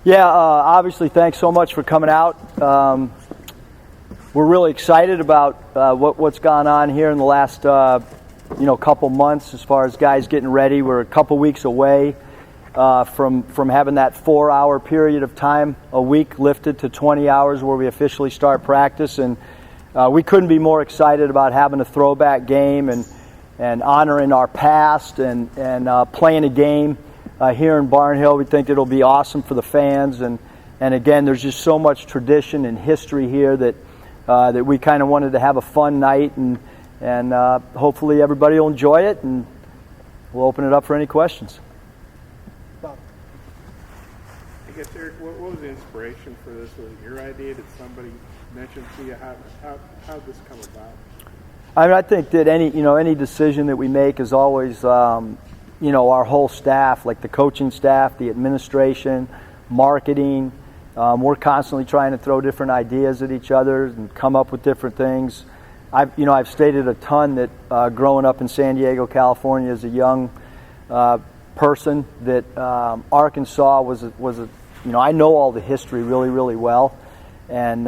Yeah, obviously, thanks so much for coming out. We're really excited about what's gone on here in the last couple months as far as guys getting ready. We're a couple weeks away from having that 4-hour period of time a week lifted to 20 hours where we officially start practice, and we couldn't be more excited about having a throwback game and honoring our past and playing a game here in Barnhill. We think it'll be awesome for the fans, and again, there's just so much tradition and history here that we kind of wanted to have a fun night, and hopefully everybody will enjoy it, and we'll open it up for any questions. I guess, Eric, what was the inspiration for this? Was it your idea? Did somebody mention to you? How did this come about? I think that any decision that we make is always our whole staff, like the coaching staff, the administration, marketing. We're constantly trying to throw different ideas at each other and come up with different things. I've stated a ton that growing up in San Diego, California, as a young person, that Arkansas was I know all the history really, really well, and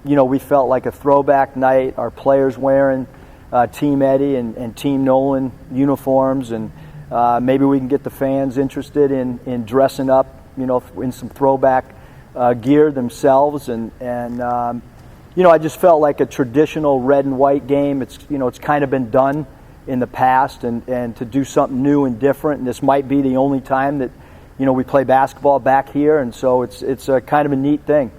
we felt like a throwback night. Our players wearing Team Eddie and Team Nolan uniforms, and maybe we can get the fans interested in dressing up, in some throwback gear themselves, and I just felt like a traditional red and white game. It's kind of been done in the past, and to do something new and different, and this might be the only time that we play basketball back here, and so it's a kind of a neat thing.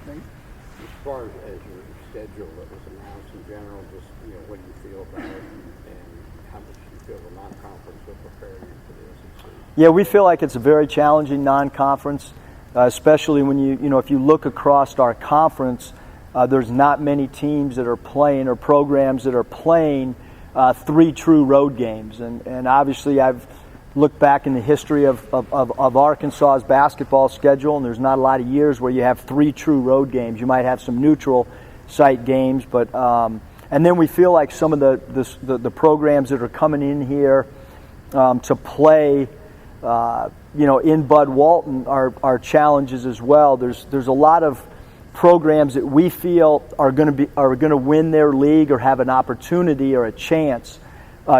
As far as your schedule that was announced in general, just what do you feel about it, and how much do you feel the non-conference will prepare you for this? Yeah, we feel like it's a very challenging non-conference, especially when if you look across our conference, there's not many teams that are playing or programs that are playing 3 true road games, and obviously I've looked back in the history of Arkansas's basketball schedule, and there's not a lot of years where you have 3 true road games. You might have some neutral site games, but and then we feel like some of the programs that are coming in here to play in Bud Walton are challenges as well. There's a lot of programs that we feel are going to win their league or have an opportunity or a chance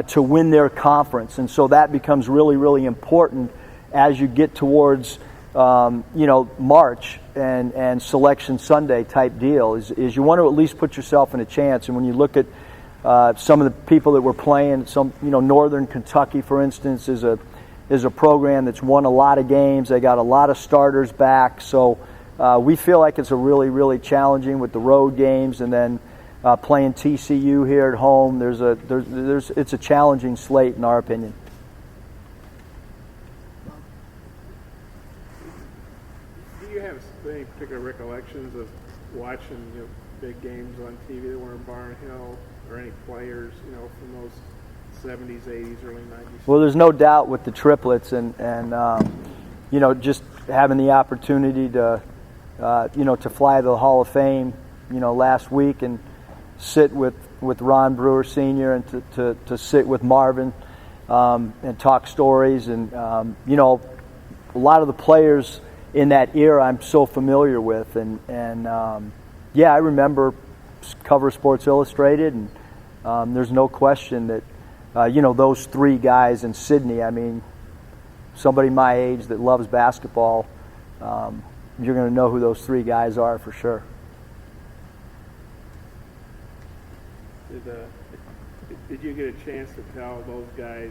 to win their conference, and so that becomes really, really important as you get towards March and Selection Sunday type deal. Is you want to at least put yourself in a chance. And when you look at some of the people that we're playing, Northern Kentucky, for instance, is a program that's won a lot of games. They got a lot of starters back, so we feel like it's a really, really challenging with the road games, and then playing TCU here at home. It's a challenging slate in our opinion. Do you have any particular recollections of watching big games on TV that were in Barnhill, or any players from those 70s, 80s, early 90s? Well, there's no doubt with the triplets, and just having the opportunity to fly to the Hall of Fame, last week, and sit with Ron Brewer Sr. and to sit with Marvin and talk stories, and a lot of the players in that era I'm so familiar with, and I remember cover Sports Illustrated, and there's no question that those 3 guys in Sydney. I mean, somebody my age that loves basketball, you're going to know who those 3 guys are for sure. Did you get a chance to tell those guys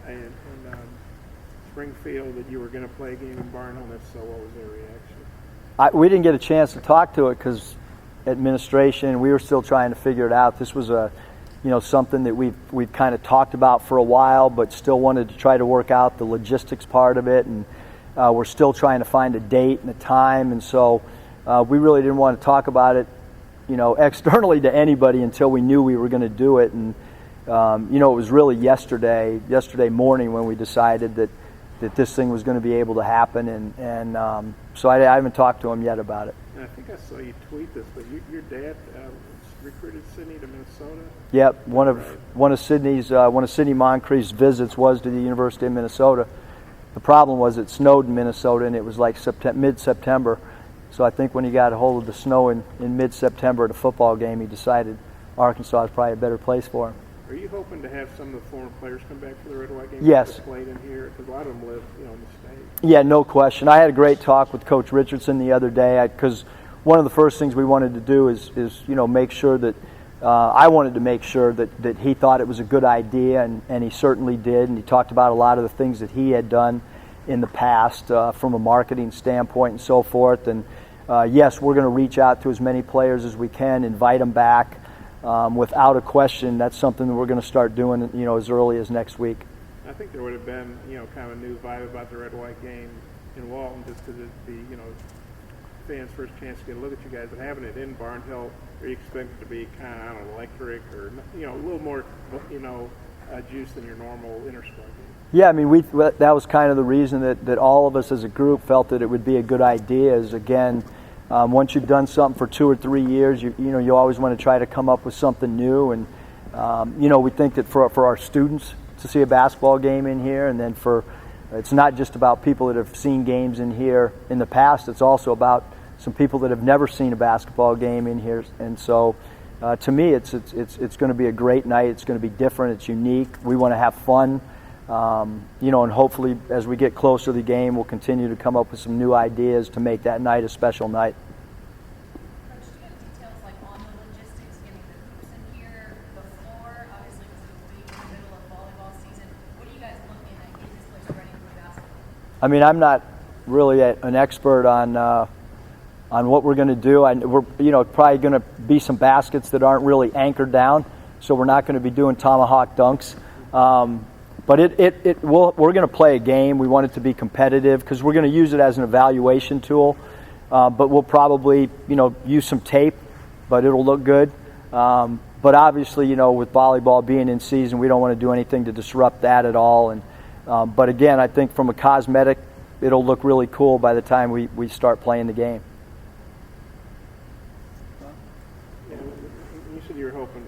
in Springfield that you were going to play a game in Barnhill? If so, what was their reaction? We didn't get a chance to talk to it because administration, we were still trying to figure it out. This was something that we've kind of talked about for a while, but still wanted to try to work out the logistics part of it, and we're still trying to find a date and a time, and so we really didn't want to talk about it externally to anybody until we knew we were going to do it. And it was really yesterday morning when we decided that this thing was going to be able to happen, and so I haven't talked to him yet about it. And I think I saw you tweet this, but your dad recruited Sydney to Minnesota? Yep, one of Sidney Moncrief's visits was to the University of Minnesota, The problem was it snowed in Minnesota, and it was like mid-September. So I think when he got a hold of the snow in mid-September at a football game, he decided Arkansas is probably a better place for him. Are you hoping to have some of the former players come back for the red and white game? Yes. That played in here, because a lot of them live, in the state. Yeah, no question. I had a great talk with Coach Richardson the other day, because one of the first things we wanted to do is make sure that I wanted to make sure that he thought it was a good idea, and he certainly did. And he talked about a lot of the things that he had done in the past from a marketing standpoint and so forth. And yes, we're going to reach out to as many players as we can, invite them back. Without a question, that's something that we're going to start doing, as early as next week. I think there would have been, kind of a new vibe about the red-white game in Walton, just because it'd be, fans' first chance to get a look at you guys. But having it in Barnhill, are you expected to be kind of, electric or, a little more, juice than your normal inter-squad game? Yeah, I mean, that was kind of the reason that all of us as a group felt that it would be a good idea. Is again, once you've done something for 2 or 3 years, you always want to try to come up with something new. And we think that for our students to see a basketball game in here, and then it's not just about people that have seen games in here in the past. It's also about some people that have never seen a basketball game in here. And so, to me, it's going to be a great night. It's going to be different. It's unique. We want to have fun. And hopefully as we get closer to the game, we'll continue to come up with some new ideas to make that night a special night. Coach, do you have details like on the logistics, getting the hoops in here, the floor, obviously because it's being in the middle of volleyball season. What are you guys looking at getting this place ready for basketball? I mean, I'm not really an expert on what we're going to do. We're probably going to be some baskets that aren't really anchored down, so we're not going to be doing tomahawk dunks. But we're going to play a game. We want it to be competitive because we're going to use it as an evaluation tool. But we'll probably, use some tape, but it'll look good. But obviously, with volleyball being in season, we don't want to do anything to disrupt that at all. And but again, I think from a cosmetic, it'll look really cool by the time we start playing the game. Yeah, you said you were hoping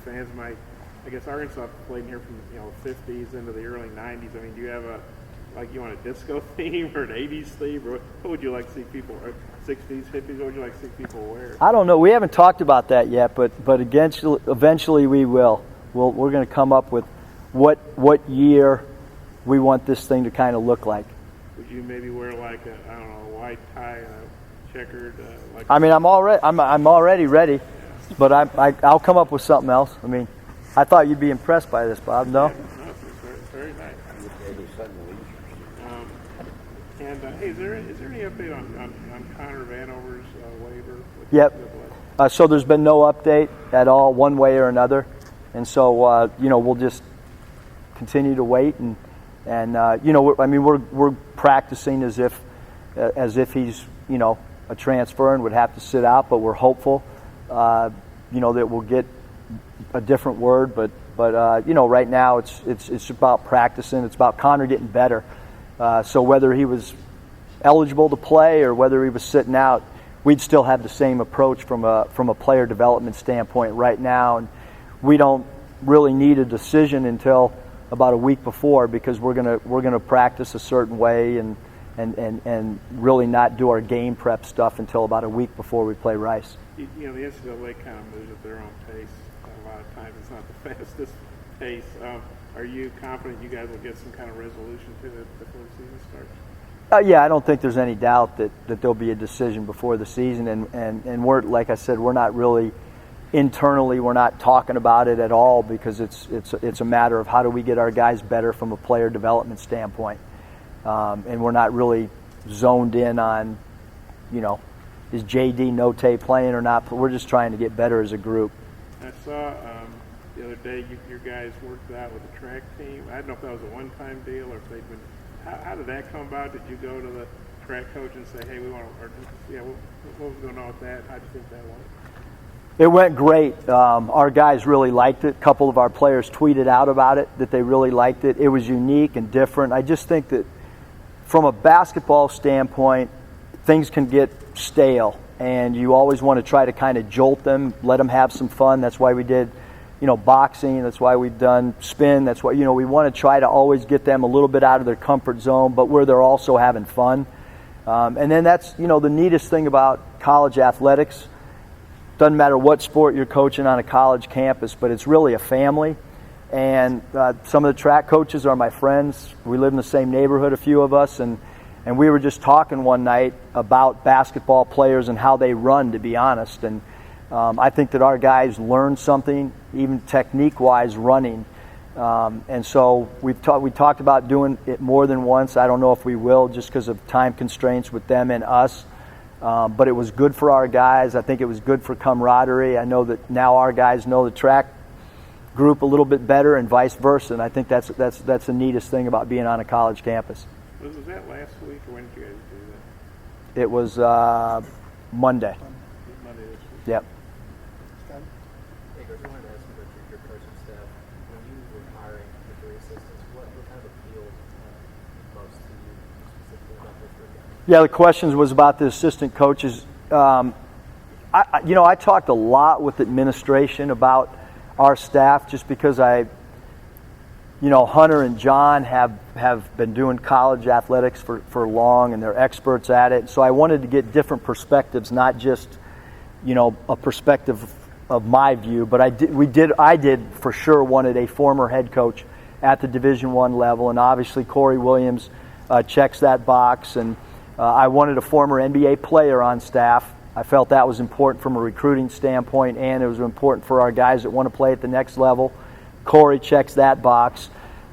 fans might. I guess Arkansas played here from the 50s into the early 90s. I mean, do you have you want a disco theme or an 80s theme, or what would you like to see people, or 60s, 50s? What would you like to see people wear? I don't know. We haven't talked about that yet, but eventually we will. We're going to come up with what year we want this thing to kind of look like. Would you maybe wear a white tie and a checkered? I mean, I'm already ready, but I'll come up with something else. I mean. I thought you'd be impressed by this, Bob. No? Yeah, no, it's very nice. Hey, is there any update on Connor Vanover's waiver? Yep. So there's been no update at all, one way or another, and so we'll just continue to wait and we're practicing as if he's a transfer and would have to sit out, but we're hopeful that we'll get a different word, but right now it's about practicing. It's about Connor getting better. So whether he was eligible to play or whether he was sitting out, we'd still have the same approach from a player development standpoint right now, and we don't really need a decision until about a week before, because we're gonna practice a certain way and really not do our game prep stuff until about a week before we play Rice. The NCAA kind of moves at their own pace. A lot of times it's not the fastest pace. Are you confident you guys will get some kind of resolution to it before the season starts? Yeah, I don't think there's any doubt that there'll be a decision before the season, and we're, like I said, we're not really internally, we're not talking about it at all, because it's a matter of how do we get our guys better from a player development standpoint, and we're not really zoned in on, is JD Notte playing or not. We're just trying to get better as a group. I saw the other day your guys worked out with the track team. I don't know if that was a one-time deal or if they'd been. How did that come about? Did you go to the track coach and say, "Hey, we want to"? What was going on with that? How did you think that went? It went great. Our guys really liked it. A couple of our players tweeted out about it, that they really liked it. It was unique and different. I just think that from a basketball standpoint, things can get stale, and you always want to try to kind of jolt them, let them have some fun. That's why we did boxing. That's why we've done spin. That's why, we want to try to always get them a little bit out of their comfort zone, but where they're also having fun. And then that's, the neatest thing about college athletics. Doesn't matter what sport you're coaching on a college campus, but it's really a family. And some of the track coaches are my friends. We live in the same neighborhood, a few of us, and we were just talking one night about basketball players and how they run, to be honest. And I think that our guys learn something, even technique-wise, running. And so we talked about doing it more than once. I don't know if we will, just because of time constraints with them and us. But it was good for our guys. I think it was good for camaraderie. I know that now our guys know the track group a little bit better, and vice versa. And I think that's the neatest thing about being on a college campus. Was that last week, or when did you guys do that? It was Monday. Monday this week. Yep. Hey, Coach, I wanted to ask you about your coaching staff. When you were hiring the three assistants, what kind of appealed most to you specifically about those three guys? Yeah, the questions was about the assistant coaches. I talked a lot with administration about our staff, just because Hunter and John have been doing college athletics for long, and they're experts at it. So I wanted to get different perspectives, not just, a perspective of my view, but I did for sure wanted a former head coach at the Division I level, and obviously Corey Williams checks that box, and I wanted a former NBA player on staff. I felt that was important from a recruiting standpoint, and it was important for our guys that want to play at the next level. Corey checks that box.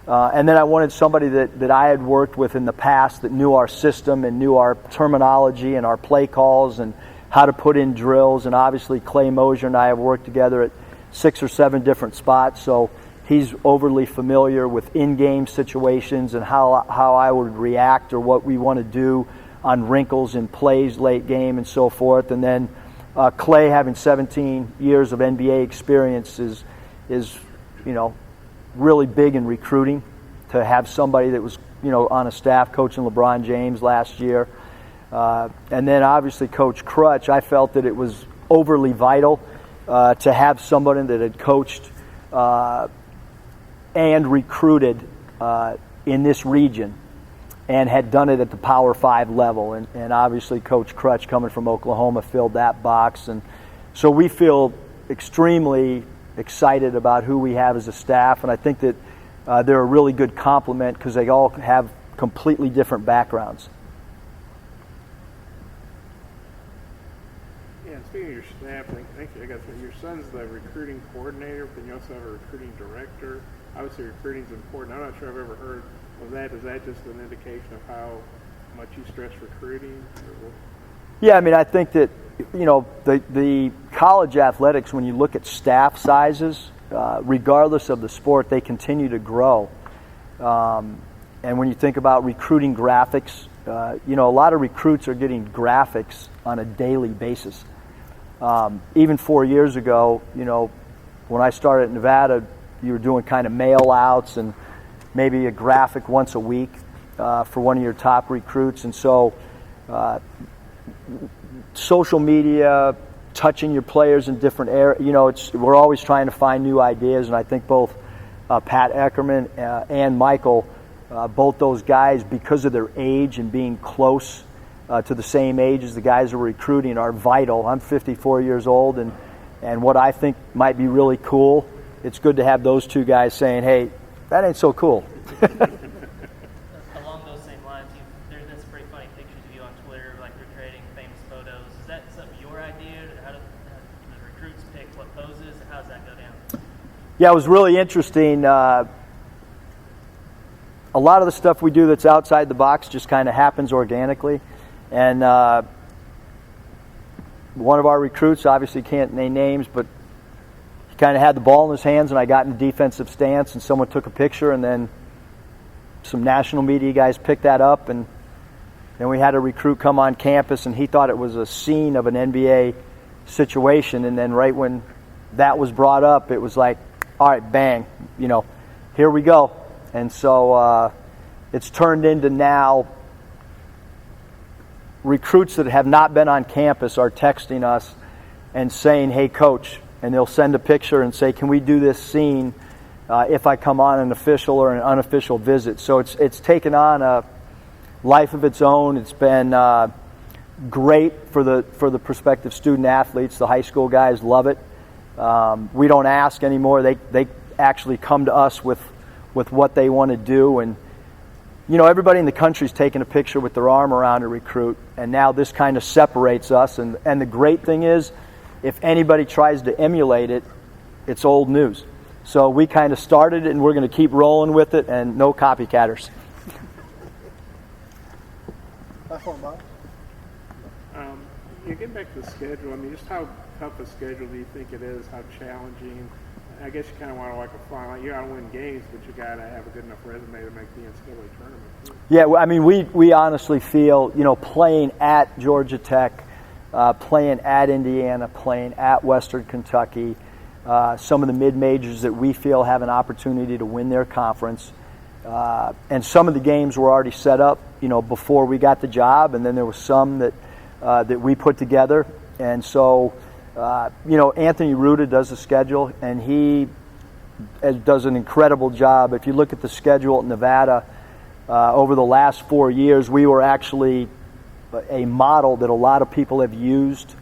And then I wanted somebody that I had worked with in the past that knew our system and knew our terminology and our play calls and how to put in drills. And obviously Clay Mosier and I have worked together at 6 or 7 different spots, so he's overly familiar with in-game situations and how I would react or what we want to do on wrinkles in plays late game and so forth. And then Clay, having 17 years of NBA experience, is really big in recruiting. To have somebody that was on a staff coaching LeBron James last year, and then obviously Coach Crutch, I felt that it was overly vital to have somebody that had coached and recruited in this region and had done it at the Power 5 level. And obviously Coach Crutch, coming from Oklahoma, filled that box. And so we feel extremely excited about who we have as a staff, and I think that they're a really good complement because they all have completely different backgrounds. Yeah, and speaking of your staff, I guess your son's the recruiting coordinator, but then you also have a recruiting director. Obviously, recruiting is important. I'm not sure I've ever heard of that. Is that just an indication of how much you stress recruiting? Yeah, I think that the college athletics, when you look at staff sizes, regardless of the sport, they continue to grow. And when you think about recruiting graphics, a lot of recruits are getting graphics on a daily basis. Even 4 years ago, when I started at Nevada, you were doing kind of mail outs and maybe a graphic once a week for one of your top recruits. And so social media, touching your players in different areas, we're always trying to find new ideas. And I think both Pat Eckerman and Michael, both those guys, because of their age and being close to the same age as the guys who are recruiting, are vital. I'm 54 years old, and what I think might be really cool, it's good to have those two guys saying, hey, that ain't so cool. Along those same lines, there's been some pretty funny pictures of you on Twitter, like recreating famous photos. Is that something your idea? How do the recruits pick what poses? How does that go down? Yeah, it was really interesting. A lot of the stuff we do that's outside the box just kind of happens organically. And one of our recruits, obviously can't name names, but he kind of had the ball in his hands, and I got in a defensive stance, and someone took a picture, and then some national media guys picked that up, and then we had a recruit come on campus, and he thought it was a scene of an NBA situation, and then right when that was brought up, it was like, all right, bang, here we go. And so it's turned into now recruits that have not been on campus are texting us and saying, hey, Coach, and they'll send a picture and say, can we do this scene if I come on an official or an unofficial visit? So it's taken on a life of its own. It's been great for the prospective student athletes. The high school guys love it. We don't ask anymore. They actually come to us with what they want to do. And everybody in the country's taking a picture with their arm around a recruit, and now this kind of separates us. And the great thing is, if anybody tries to emulate it, it's old news. So we kind of started it, and we're going to keep rolling with it, and no copycatters. Last one, Bob. Getting back to the schedule, I mean, just how tough a schedule do you think it is? How challenging? I guess you kind of want to find out you got to win games, but you got to have a good enough resume to make the NCAA tournament too. Yeah, I mean, we honestly feel, playing at Georgia Tech, playing at Indiana, playing at Western Kentucky, some of the mid-majors that we feel have an opportunity to win their conference. And some of the games were already set up, before we got the job, and then there was some that we put together. And so, Anthony Ruda does the schedule, and he does an incredible job. If you look at the schedule at Nevada, over the last 4 years, we were actually a model that a lot of people have used.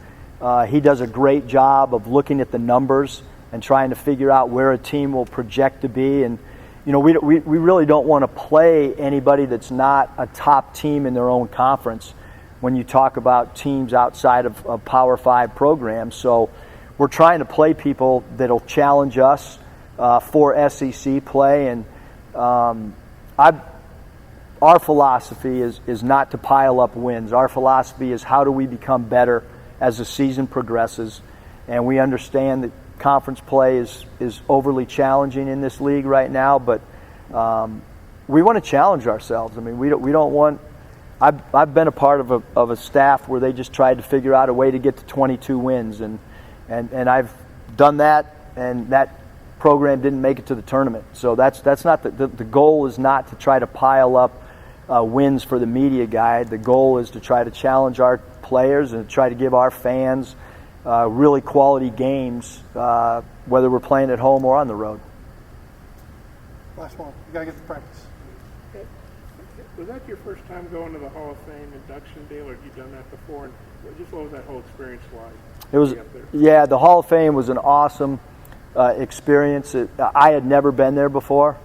He does a great job of looking at the numbers and trying to figure out where a team will project to be. And we really don't want to play anybody that's not a top team in their own conference when you talk about teams outside of Power 5 programs. So we're trying to play people that'll challenge us for SEC play. And our philosophy is not to pile up wins. Our philosophy is how do we become better as the season progresses. And we understand that conference play is overly challenging in this league right now, but we want to challenge ourselves. I mean, we don't want. I've been a part of a staff where they just tried to figure out a way to get to 22 wins, and I've done that, and that program didn't make it to the tournament. So that's not the goal is not to try to pile up wins for the media guide. The goal is to try to challenge our players and try to give our fans really quality games, whether we're playing at home or on the road. Last one. You got to get to practice. Was that your first time going to the Hall of Fame induction deal, or had you done that before? And what was that whole experience like? It was, yeah, the Hall of Fame was an awesome experience. I had never been there before.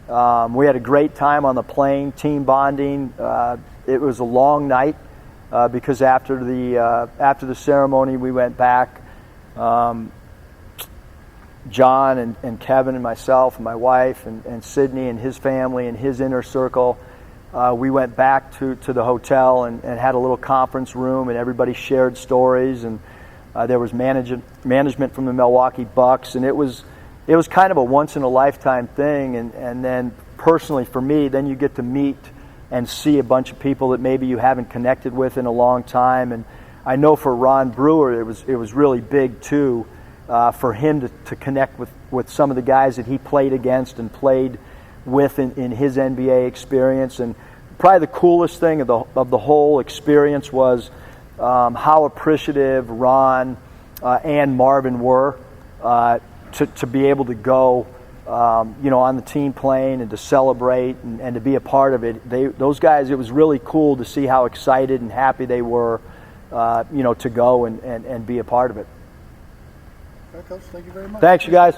We had a great time on the plane, team bonding. It was a long night because after the ceremony, we went back. John and Kevin and myself and my wife and Sydney and his family and his inner circle. We went back to the hotel and had a little conference room, and everybody shared stories, and there was management from the Milwaukee Bucks, and it was kind of a once in a lifetime thing. And then personally for me, then you get to meet and see a bunch of people that maybe you haven't connected with in a long time. And I know for Ron Brewer, it was really big too, for him to connect with some of the guys that he played against and played with in his NBA experience. And probably the coolest thing of the whole experience was how appreciative Ron and Marvin were to be able to go on the team plane and to celebrate and to be a part of it. Those guys, it was really cool to see how excited and happy they were to go and be a part of it. Okay, Coach, thank you very much. Thanks, you guys.